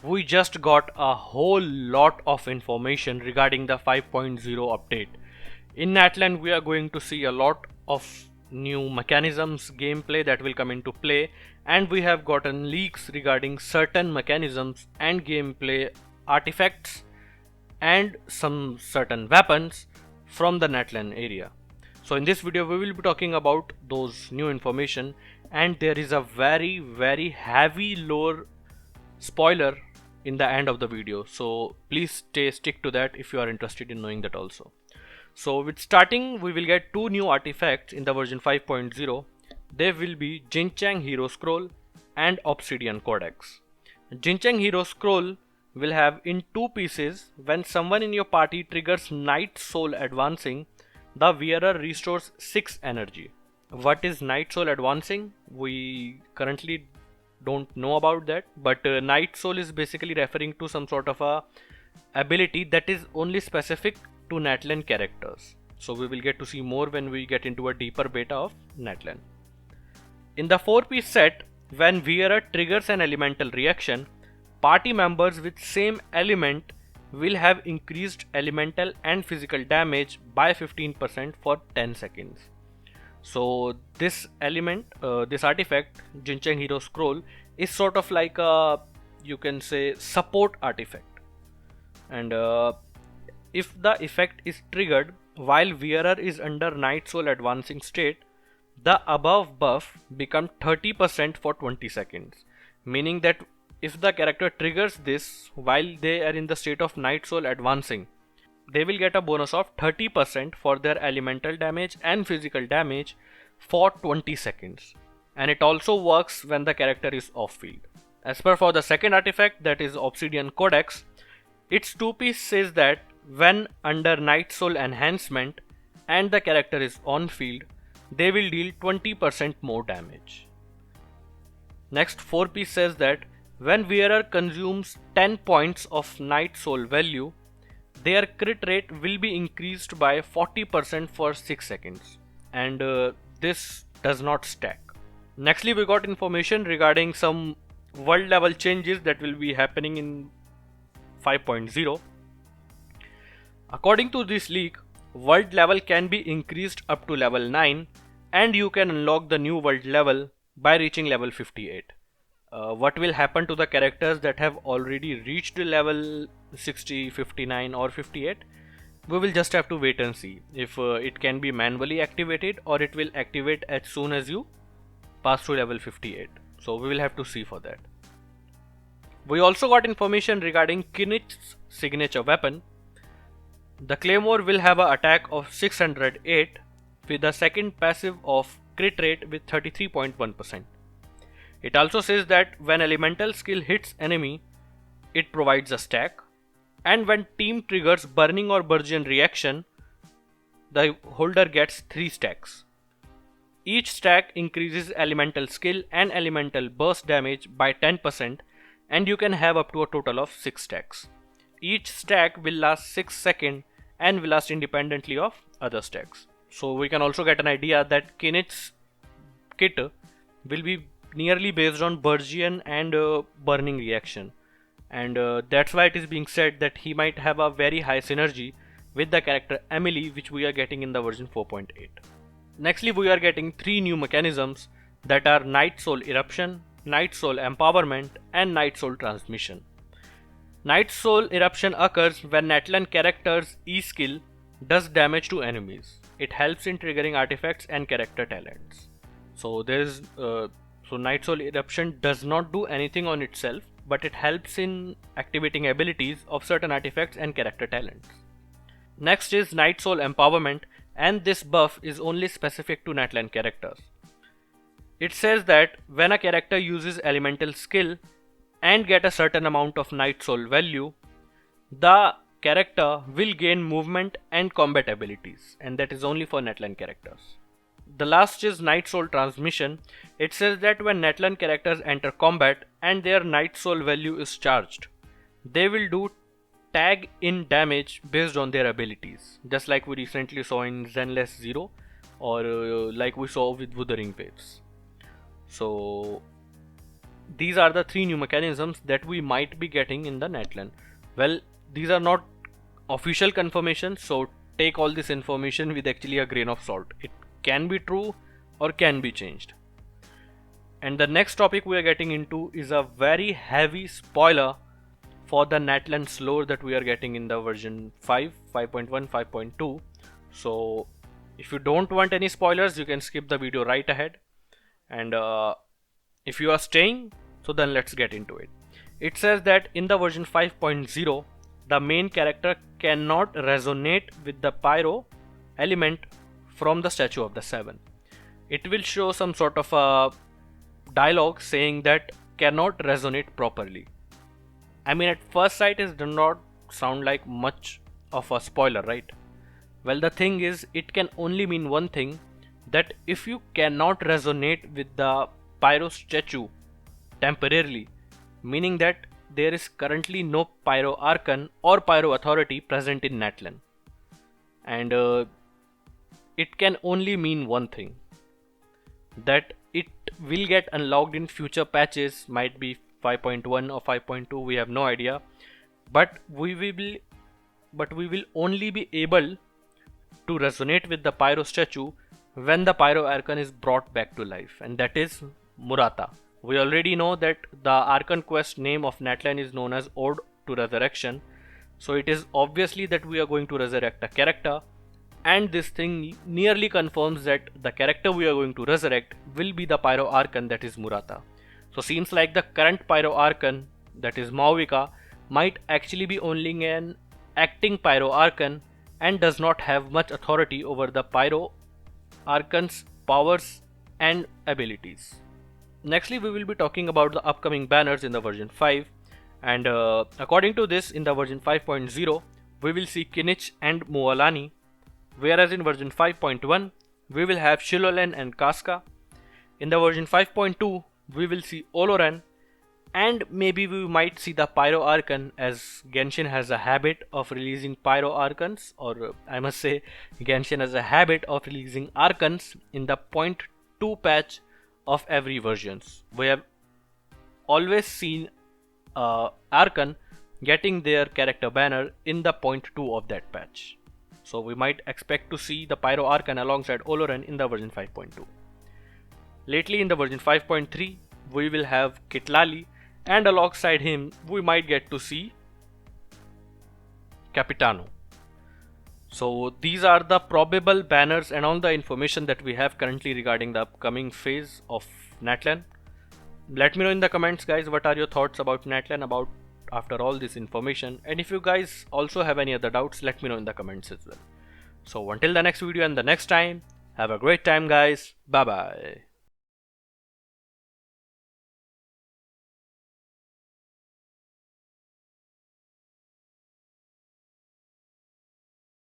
We just got a whole lot of information regarding the 5.0 update. In Natlan, we are going to see a lot of new mechanisms, gameplay that will come into play, and we have gotten leaks regarding certain mechanisms and gameplay artifacts and some certain weapons from the Natlan area. So in this video we will be talking about those new information, and there is a very heavy lore spoiler in the end of the video, so please stick to that if you are interested in knowing that also. So with starting, we will get two new artifacts in the version 5.0. They will be Genshin Hero Scroll and Obsidian Codex. Genshin Hero Scroll will have in two pieces. When someone in your party triggers Night Soul Advancing, the wearer restores 6 energy. What is Night Soul Advancing? We currently don't know about that, but Night Soul is basically referring to some sort of a ability that is only specific to Natlan characters. So we will get to see more when we get into a deeper beta of Natlan. In the 4-piece set, when wearer triggers an elemental reaction, party members with same element will have increased elemental and physical damage by 15% for 10 seconds. So this element, this artifact, Genshin Hero Scroll, is sort of like a, you can say, support artifact. And if the effect is triggered while wearer is under Night Soul Advancing state, the above buff becomes 30% for 20 seconds. Meaning that if the character triggers this while they are in the state of Night Soul Advancing, they will get a bonus of 30% for their elemental damage and physical damage for 20 seconds. And it also works when the character is off field. As per for the second artifact, that is Obsidian Codex, its 2-piece says that when under Night Soul Enhancement and the character is on field, they will deal 20% more damage. Next 4-piece says that when wearer consumes 10 points of Night Soul value, their crit rate will be increased by 40% for 6 seconds, and this does not stack. Nextly, we got information regarding some world level changes that will be happening in 5.0. According to this leak, world level can be increased up to level 9, and you can unlock the new world level by reaching level 58. What will happen to the characters that have already reached level 60, 59 or 58? We will just have to wait and see if it can be manually activated or it will activate as soon as you pass to level 58. So we will have to see for that. We also got information regarding Kinich's signature weapon. The Claymore will have an attack of 608 with a second passive of crit rate with 33.1%. It also says that when elemental skill hits enemy, it provides a stack, and when team triggers burning or burgeon reaction, the holder gets 3 stacks. Each stack increases elemental skill and elemental burst damage by 10%, and you can have up to a total of 6 stacks. Each stack will last 6 seconds and will last independently of other stacks. So we can also get an idea that Kinich's kit will be nearly based on burgeon and burning reaction, and that's why it is being said that he might have a very high synergy with the character Emily, which we are getting in the version 4.8. Nextly, we are getting 3 new mechanisms that are Night Soul Eruption, Night Soul Empowerment and Night Soul Transmission. Night Soul Eruption occurs when Natlan character's E-skill does damage to enemies. It helps in triggering artifacts and character talents. So Night Soul Eruption does not do anything on itself, but it helps in activating abilities of certain artifacts and character talents. Next is Night Soul Empowerment, and this buff is only specific to Natlan characters. It says that when a character uses elemental skill and get a certain amount of Night Soul value, the character will gain movement and combat abilities, and that is only for Natlan characters. The last is Night Soul Transmission. It says that when Natlan characters enter combat and their Night Soul value is charged, they will do tag in damage based on their abilities, just like we recently saw in Zenless Zero, or like we saw with Wuthering Waves. So these are the three new mechanisms that we might be getting in the Natlan. Well, these are not official confirmation, so take all this information with actually a grain of salt. It can be true or can be changed. And the next topic we are getting into is a very heavy spoiler for the Natlan's lore that we are getting in the version 5, 5.1, 5.2. So if you don't want any spoilers, you can skip the video right ahead. And if you are staying, so then let's get into it. It says that in the version 5.0, the main character cannot resonate with the pyro element from the Statue of the Seven. It will show some sort of a dialogue saying that cannot resonate properly. I mean, at first sight it does not sound like much of a spoiler, right? Well, the thing is, it can only mean one thing, that if you cannot resonate with the pyro statue temporarily, meaning that there is currently no pyro archon or pyro authority present in Natlan. And it can only mean one thing, that it will get unlocked in future patches, might be 5.1 or 5.2, we have no idea, but we will only be able to resonate with the pyro statue when the pyro archon is brought back to life, and that is Murata. We already know that the archon quest name of Natlan is known as Ode to Resurrection, so it is obviously that we are going to resurrect a character, and this thing nearly confirms that the character we are going to resurrect will be the pyro archon, that is Murata. So seems like the current pyro archon, that is Mavuika, might actually be only an acting pyro archon and does not have much authority over the pyro archon's powers and abilities. Nextly, we will be talking about the upcoming banners in the version 5, and according to this, in the version 5.0 we will see Kinich and Mualani, whereas in version 5.1 we will have xilolen and chasca. In the version 5.2 we will see olorun, and maybe we might see the pyro archon, as Genshin has a habit of releasing pyro archons, or I must say Genshin has a habit of releasing archons in the 0.2 patch of every versions. We have always seen archon getting their character banner in the 0.2 of that patch. So we might expect to see the pyro archon alongside olorun in the version 5.2. Lately in the version 5.3 we will have Kitlali, and alongside him we might get to see Capitano. So these are the probable banners and all the information that we have currently regarding the upcoming phase of Natlan. Let me know in the comments, guys, what are your thoughts about Natlan about after all this information, and if you guys also have any other doubts, let me know in the comments as well. So until the next video and the next time, have a great time, guys. Bye bye.